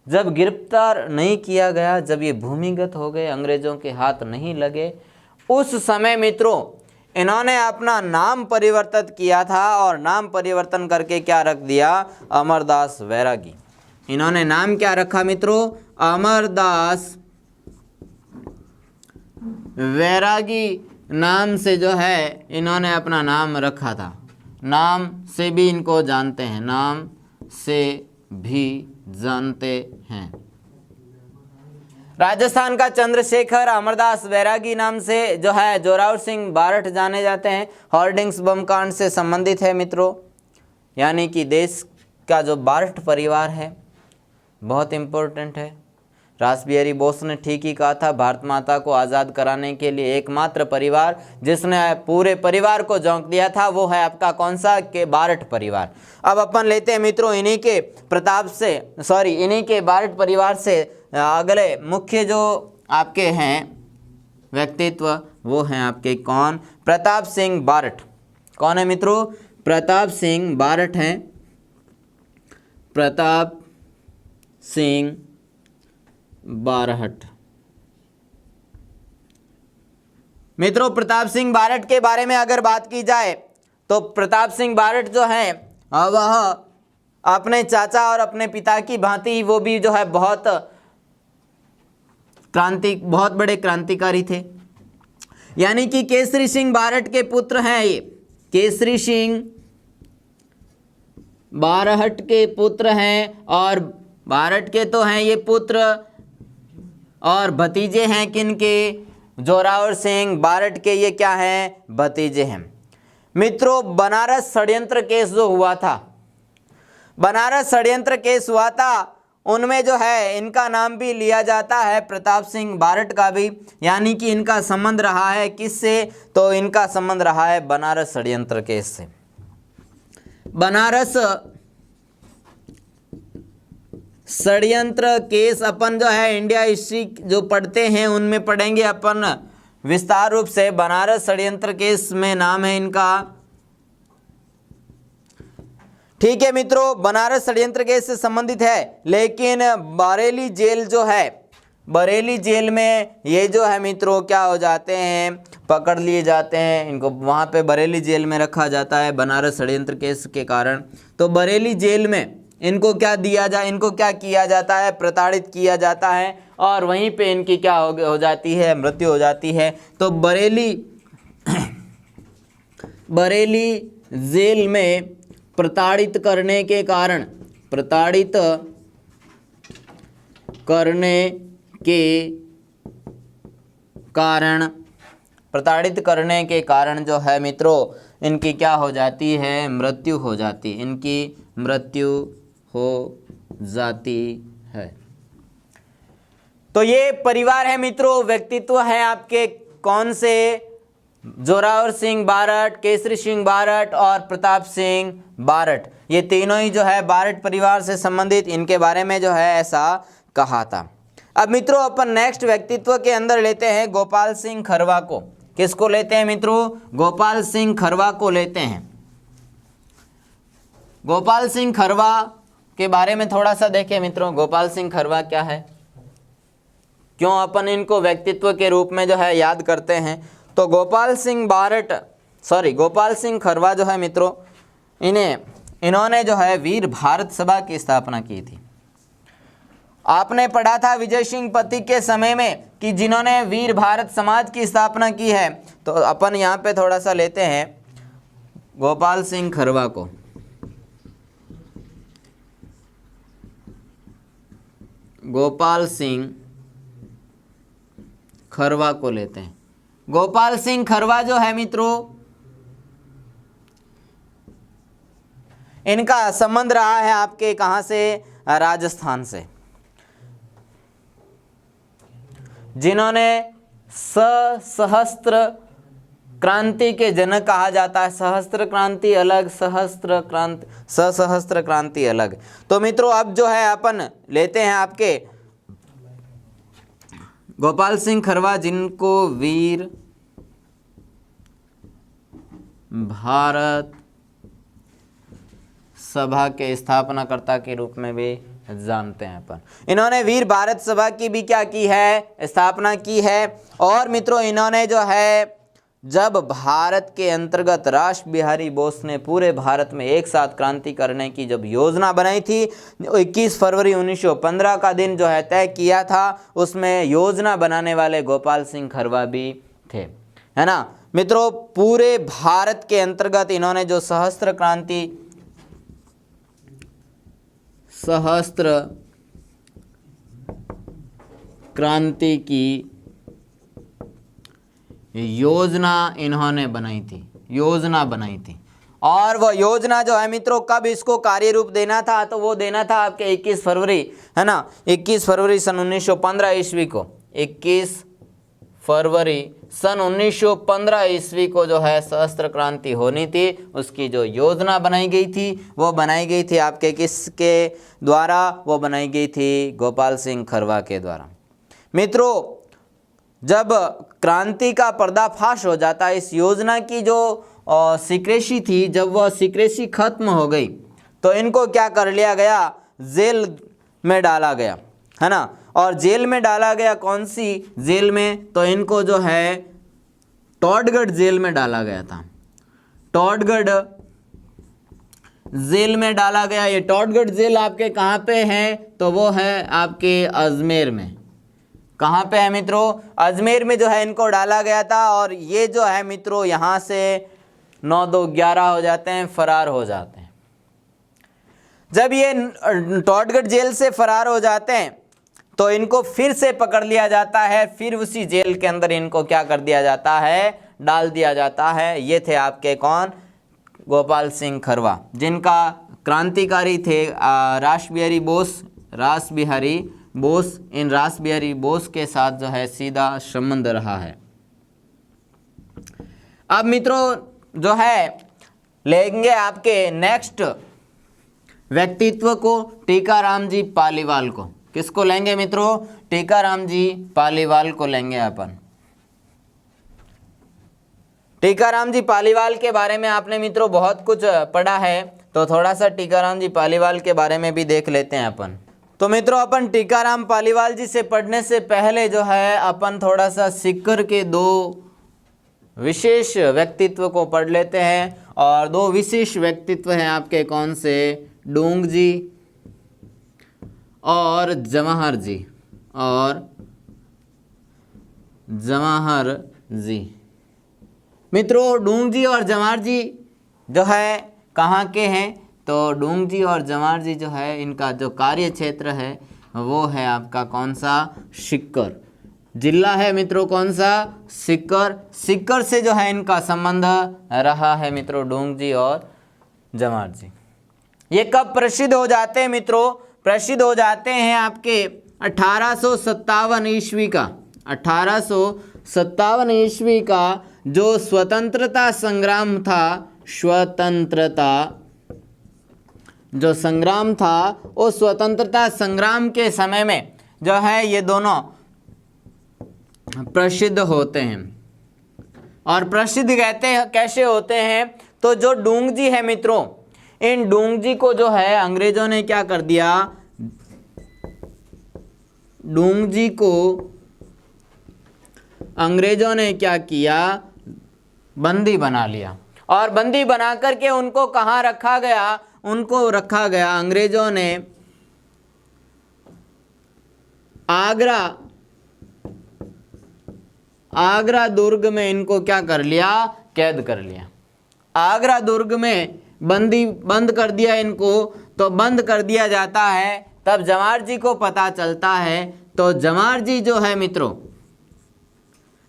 Speaker 1: जब गिरफ्तार नहीं किया गया, जब ये भूमिगत हो गए, अंग्रेजों के हाथ नहीं लगे, उस समय मित्रों इन्होंने अपना नाम परिवर्तित किया था। और नाम परिवर्तन करके क्या रख दिया, अमरदास वैरागी। इन्होंने नाम क्या रखा मित्रों, अमरदास वैरागी नाम से जो है इन्होंने अपना नाम रखा था। नाम से भी इनको जानते हैं, नाम से भी जानते हैं। राजस्थान का चंद्रशेखर अमरदास वैरागी नाम से जो है जोरावर सिंह बारठ जाने जाते हैं। होर्डिंग्स बम कांड से संबंधित है मित्रों, यानी कि देश का जो बारठ परिवार है बहुत इम्पोर्टेंट है। रासबिहारी बोस ने ठीक ही कहा था, भारत माता को आज़ाद कराने के लिए एकमात्र परिवार जिसने पूरे परिवार को झोंक दिया था वो है आपका कौन सा, के बारठ परिवार। अब अपन लेते हैं मित्रों इन्हीं के प्रताप से, सॉरी इन्हीं के बारठ परिवार से अगले मुख्य जो आपके हैं व्यक्तित्व, वो हैं आपके कौन, प्रताप सिंह बारठ। कौन है मित्रों, प्रताप सिंह बारठ हैं। प्रताप सिंह बारठ। मित्रों प्रताप सिंह बारठ के बारे में अगर बात की जाए तो प्रताप सिंह बारठ जो हैं वह अपने चाचा और अपने पिता की भांति वो भी जो है बहुत बड़े क्रांतिकारी थे। यानी कि केसरी सिंह बारठ के पुत्र हैं ये, केसरी सिंह बारठ के पुत्र हैं। और बारठ के तो हैं ये पुत्र और भतीजे हैं किनके, जोरावर सिंह बारठ के ये क्या हैं, भतीजे हैं। मित्रों बनारस षड्यंत्र केस जो हुआ था, बनारस षड्यंत्र केस हुआ था, उनमें जो है इनका नाम भी लिया जाता है, प्रताप सिंह बारठ का भी। यानी कि इनका संबंध रहा है किससे, तो इनका संबंध रहा है बनारस षड्यंत्र केस से। बनारस षड्यंत्र केस अपन जो है इंडिया हिस्ट्री जो पढ़ते हैं उनमें पढ़ेंगे अपन विस्तार रूप से। बनारस षड्यंत्र केस में नाम है इनका। ठीक है मित्रों, बनारस षड्यंत्र केस से संबंधित है, लेकिन बरेली जेल जो है, बरेली जेल में ये जो है मित्रों क्या हो जाते हैं, पकड़ लिए जाते हैं, इनको वहाँ पे बरेली जेल में रखा जाता है बनारस षड्यंत्र केस के कारण। तो बरेली जेल में इनको क्या दिया जाए, इनको क्या किया जाता है, प्रताड़ित किया जाता है और वहीं पे इनकी क्या हो जाती है, मृत्यु हो जाती है। तो बरेली जेल में प्रताड़ित करने के कारण, प्रताड़ित करने के कारण जो है मित्रों इनकी क्या हो जाती है, मृत्यु हो जाती, इनकी मृत्यु हो जाती है। तो ये परिवार है मित्रों, व्यक्तित्व है आपके कौन से, जोरावर सिंह बारट, केसरी सिंह बारट और प्रताप सिंह बारट, ये तीनों ही जो है बारट परिवार से संबंधित, इनके बारे में जो है ऐसा कहा था। अब मित्रों अपन नेक्स्ट व्यक्तित्व के अंदर लेते हैं गोपाल सिंह खरवा को। किसको लेते हैं मित्रों, गोपाल सिंह खरवा को लेते हैं। गोपाल सिंह खरवा के बारे में थोड़ा सा देखें मित्रों, गोपाल सिंह खरवा क्या है, क्यों अपन इनको व्यक्तित्व के रूप में जो है याद करते हैं। तो गोपाल सिंह खरवा जो है मित्रों, इन्होंने जो है वीर भारत सभा की स्थापना की थी। आपने पढ़ा था विजय सिंह पति के समय में कि जिन्होंने वीर भारत समाज की स्थापना की है। तो अपन यहाँ पे थोड़ा सा लेते हैं गोपाल सिंह खरवा को। गोपाल सिंह खरवा को लेते हैं। गोपाल सिंह खरवा जो है मित्रों, इनका संबंध रहा है आपके कहाँ से, राजस्थान से, जिन्होंने सशस्त्र क्रांति के जनक कहा जाता है। सहस्त्र क्रांति अलग, सशस्त्र क्रांति अलग। तो मित्रों अब जो है अपन लेते हैं आपके गोपाल सिंह खरवा, जिनको वीर भारत सभा के स्थापनाकर्ता के रूप में भी जानते हैं अपन। इन्होंने वीर भारत सभा की भी क्या की है, स्थापना की है। और मित्रों इन्होंने जो है जब भारत के अंतर्गत रास बिहारी बोस ने पूरे भारत में एक साथ क्रांति करने की जब योजना बनाई थी, 21 फरवरी 1915 का दिन जो है तय किया था, उसमें योजना बनाने वाले गोपाल सिंह खरवा भी थे, है ना मित्रों। पूरे भारत के अंतर्गत इन्होंने जो सशस्त्र क्रांति की योजना इन्होंने बनाई थी। और वो योजना जो है मित्रों कब इसको कार्य रूप देना था, तो वो देना था आपके 21 फरवरी, है ना, 21 फरवरी सन 1915 ईस्वी को। 21 फरवरी सन 1915 ईस्वी को जो है सशस्त्र क्रांति होनी थी, उसकी जो योजना बनाई गई थी वो बनाई गई थी आपके किसके द्वारा, वो बनाई गई थी गोपाल सिंह खरवा के द्वारा। मित्रों जब क्रांति का पर्दाफाश हो जाता है, इस योजना की जो सीक्रेसी थी, जब वह सीक्रेसी खत्म हो गई तो इनको क्या कर लिया गया, जेल में डाला गया, है ना। और जेल में डाला गया, कौन सी जेल में, तो इनको जो है टॉडगढ़ जेल में डाला गया था। टॉडगढ़ जेल में डाला गया। ये टॉडगढ़ जेल आपके कहाँ पे है, तो वो है आपके अजमेर में। कहाँ पे है मित्रों, अजमेर में जो है इनको डाला गया था। और ये जो है मित्रों यहाँ से 9-2-11 हो जाते हैं, फरार हो जाते हैं। जब ये टॉडगढ़ जेल से फरार हो जाते हैं तो इनको फिर से पकड़ लिया जाता है, फिर उसी जेल के अंदर इनको क्या कर दिया जाता है, डाल दिया जाता है। ये थे आपके कौन, गोपाल सिंह खरवा, जिनका क्रांतिकारी थे रास बिहारी बोस। इन रास बिहारी बोस के साथ जो है सीधा संबंध रहा है। अब मित्रों जो है लेंगे आपके व्यक्तित्व को, टीकाराम जी पालीवाल को। किसको लेंगे मित्रों? टीकाराम जी पालीवाल को लेंगे अपन। टीकाराम जी पालीवाल के बारे में आपने मित्रों बहुत कुछ पढ़ा है, तो थोड़ा सा टीकाराम जी पालीवाल के बारे में भी देख लेते हैं अपन। तो मित्रों अपन टीकाराम पालीवाल जी से पढ़ने से पहले जो है अपन थोड़ा सा सीकर के दो विशेष व्यक्तित्व को पढ़ लेते हैं। और दो विशेष व्यक्तित्व हैं आपके, कौन से? डूंग जी और जवाहर जी, और जवाहर जी। मित्रों डूंग जी और जवाहर जी जो है कहाँ के हैं? तो डूंग जी और जवाहर जी जो है इनका जो कार्य क्षेत्र है वो है आपका कौन सा? सीकर। जिला है मित्रों कौन सा? सीकर। सीकर से जो है इनका संबंध रहा है मित्रों, डूंग जी और जवाहर जी। ये कब प्रसिद्ध हो जाते हैं मित्रों? प्रसिद्ध हो जाते हैं आपके 1857 ईस्वी का। 1857 ईस्वी का जो स्वतंत्रता संग्राम था, स्वतंत्रता जो संग्राम था, वो स्वतंत्रता संग्राम के समय में जो है ये दोनों प्रसिद्ध होते हैं। और प्रसिद्ध कहते हैं कैसे होते हैं? तो जो डूंग जी है मित्रों, इन डूंग जी को जो है अंग्रेजों ने क्या कर दिया? डूंग जी को अंग्रेजों ने क्या किया? बंदी बना लिया। और बंदी बना करके उनको कहाँ रखा गया? उनको रखा गया अंग्रेजों ने आगरा दुर्ग में। इनको क्या कर लिया? कैद कर लिया। आगरा दुर्ग में बंद कर दिया इनको। तो बंद कर दिया जाता है, तब जवाहर जी को पता चलता है। तो जवाहर जी जो है मित्रों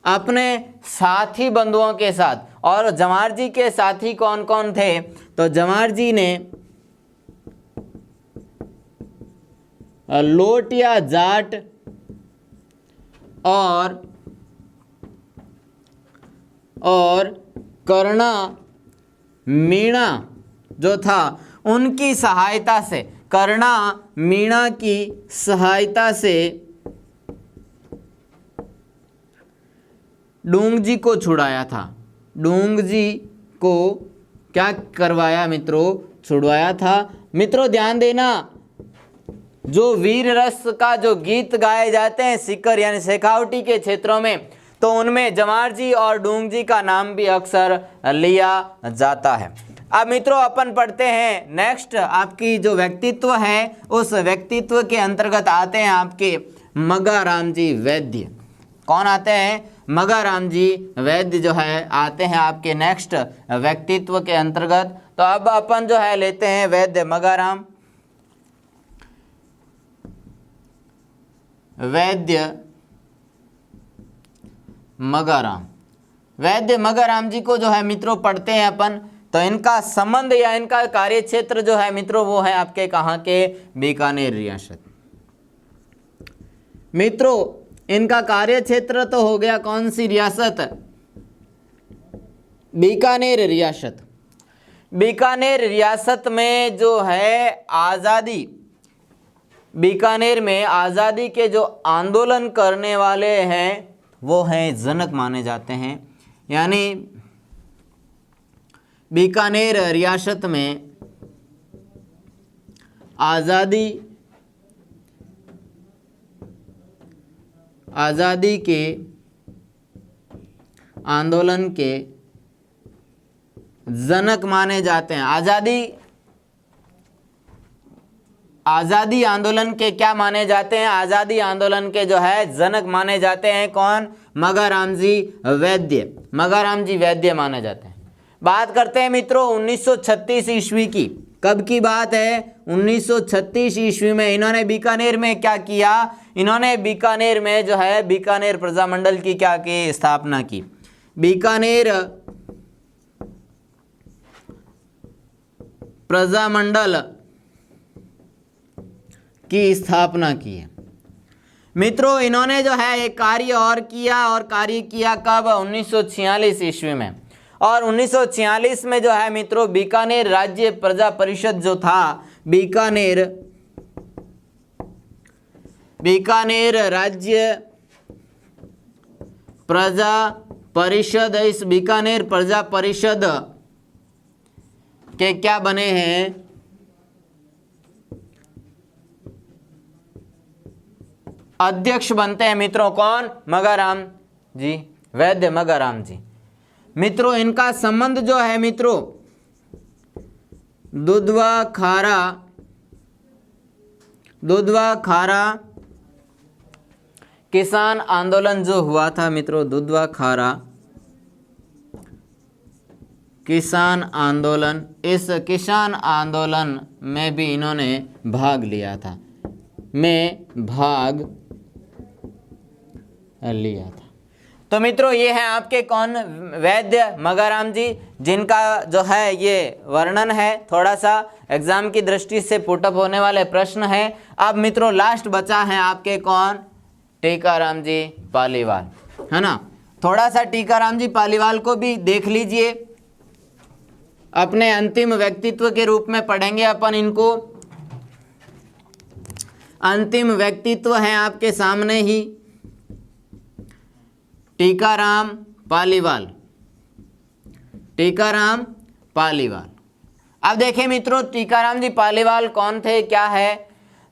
Speaker 1: अपने साथी बंधुओं के साथ, और जवाहर जी के साथी कौन कौन थे? तो जवाहर जी ने लोटिया जाट और कर्णा मीणा जो था उनकी सहायता से, कर्णा मीणा की सहायता से डूंग जी को छुड़ाया था। डूंग जी को क्या करवाया मित्रों? छुड़वाया था। मित्रों ध्यान देना, जो वीर रस का जो गीत गाए जाते हैं सीकर यानी शेखावटी के क्षेत्रों में, तो उनमें जवाहर जी और डूंग जी का नाम भी अक्सर लिया जाता है। अब मित्रों अपन पढ़ते हैं नेक्स्ट, आपकी जो व्यक्तित्व है उस व्यक्तित्व के अंतर्गत आते हैं आपके मगाराम जी वैद्य। कौन आते हैं? मगाराम जी वैद्य जो है आते हैं आपके नेक्स्ट व्यक्तित्व के अंतर्गत। तो अब अपन जो है लेते हैं वैद्य मगाराम। वैद्य मगाराम जी को जो है मित्रों पढ़ते हैं अपन। तो इनका संबंध या इनका कार्य क्षेत्र जो है मित्रों वो है आपके कहाँ के? बीकानेर रियासत। मित्रों इनका कार्य क्षेत्र तो हो गया कौन सी रियासत? बीकानेर रियासत। बीकानेर रियासत में जो है आज़ादी, बीकानेर में आज़ादी के जो आंदोलन करने वाले हैं वो हैं जनक माने जाते हैं। यानी बीकानेर रियासत में आज़ादी के आंदोलन के जनक माने जाते हैं। आज़ादी आंदोलन के क्या माने जाते हैं? आज़ादी आंदोलन के जो है जनक माने जाते हैं कौन? मगाराम जी वैद्य। मगाराम जी वैद्य माने जाते हैं। बात करते हैं मित्रों 1936 ईस्वी की। कब की बात है? 1936 ईस्वी में इन्होंने बीकानेर में क्या किया? इन्होंने बीकानेर में जो है बीकानेर प्रजामंडल की क्या की? स्थापना की। बीकानेर प्रजामंडल की स्थापना की है। मित्रों इन्होंने जो है एक कार्य और किया, और कार्य किया कब? 1946 ईस्वी में। और 1946 में जो है मित्रों बीकानेर राज्य प्रजा परिषद जो था, बीकानेर राज्य प्रजा परिषद, इस बीकानेर प्रजा परिषद के क्या बने हैं? अध्यक्ष बनते हैं मित्रों। कौन? मगाराम जी, वैद्य मगाराम जी। मित्रों इनका संबंध जो है मित्रों दुधवा खारा किसान आंदोलन जो हुआ था मित्रों, दुधवा खारा किसान आंदोलन, इस किसान आंदोलन में भी इन्होंने भाग लिया था, तो मित्रों ये हैं आपके कौन? वैद्य मगाराम जी, जिनका जो है ये वर्णन है, थोड़ा सा एग्जाम की दृष्टि से पुटअप होने वाले प्रश्न है। अब मित्रों लास्ट बचा है आपके कौन? टीकाराम जी पालीवाल, है ना। थोड़ा सा टीकाराम जी पालीवाल को भी देख लीजिए, अपने अंतिम व्यक्तित्व के रूप में पढ़ेंगे अपन इनको। अंतिम व्यक्तित्व है आपके सामने ही टीकाराम पालीवाल। अब देखें मित्रों टीकाराम जी पालीवाल कौन थे, क्या है?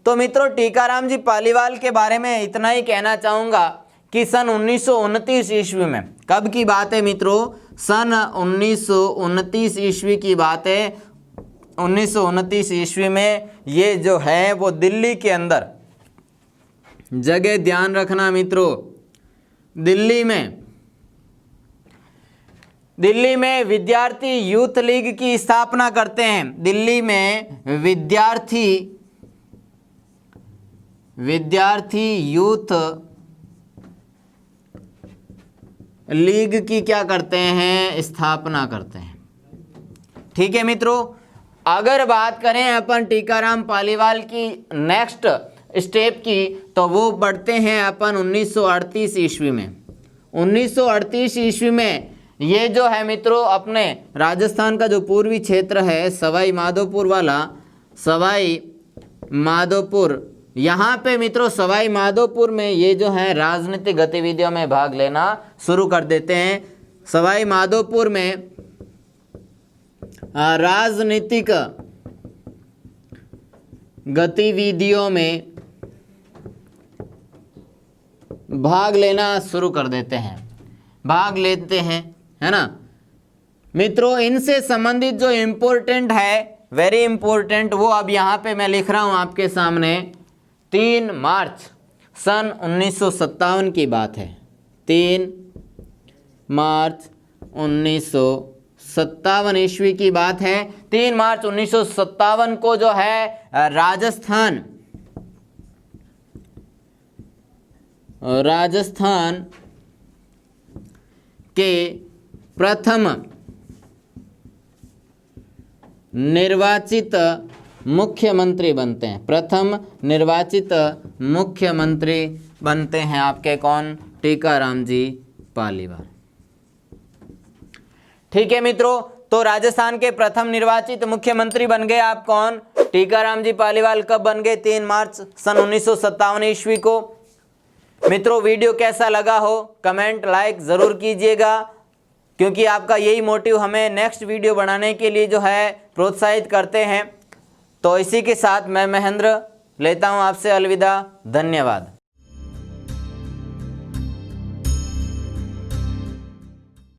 Speaker 1: तो मित्रों टीकाराम जी पालीवाल के बारे में इतना ही कहना चाहूँगा कि सन 1929 ईस्वी में, कब की बात है मित्रों? सन 1929 ईस्वी की बात है। 1929 ईस्वी में ये जो है वो दिल्ली के अंदर, जगह ध्यान रखना मित्रों, दिल्ली में विद्यार्थी यूथ लीग की स्थापना करते हैं। दिल्ली में विद्यार्थी यूथ लीग की क्या करते हैं? स्थापना करते हैं। ठीक है मित्रों, अगर बात करें अपन टीकाराम पालीवाल की नेक्स्ट स्टेप की, तो वो बढ़ते हैं अपन 1938 ईस्वी में। 1938 ईस्वी में ये जो है मित्रों अपने राजस्थान का जो पूर्वी क्षेत्र है, सवाई माधोपुर वाला, सवाई माधोपुर, यहाँ पे मित्रों सवाई माधोपुर में ये जो है राजनीतिक गतिविधियों में भाग लेना शुरू कर देते हैं। सवाई माधोपुर में राजनीतिक गतिविधियों में भाग लेना शुरू कर देते हैं, भाग लेते हैं, है ना मित्रों। इनसे संबंधित जो इम्पोर्टेंट है, वेरी इम्पोर्टेंट, वो अब यहाँ पे मैं लिख रहा हूँ आपके सामने। 3 मार्च सन 1957 की बात है। 3 मार्च 1957 ईस्वी की बात है। 3 मार्च 1957 को जो है राजस्थान के प्रथम निर्वाचित मुख्यमंत्री बनते हैं। प्रथम निर्वाचित मुख्यमंत्री बनते हैं आपके कौन? टीकाराम जी पालीवाल। ठीक है मित्रों, तो राजस्थान के प्रथम निर्वाचित मुख्यमंत्री बन गए आप कौन? टीकाराम जी पालीवाल। कब बन गए? 3 मार्च सन 1957 ईस्वी को। मित्रों वीडियो कैसा लगा हो कमेंट लाइक ज़रूर कीजिएगा, क्योंकि आपका यही मोटिव हमें नेक्स्ट वीडियो बनाने के लिए जो है प्रोत्साहित करते हैं। तो इसी के साथ मैं महेंद्र लेता हूं आपसे अलविदा। धन्यवाद।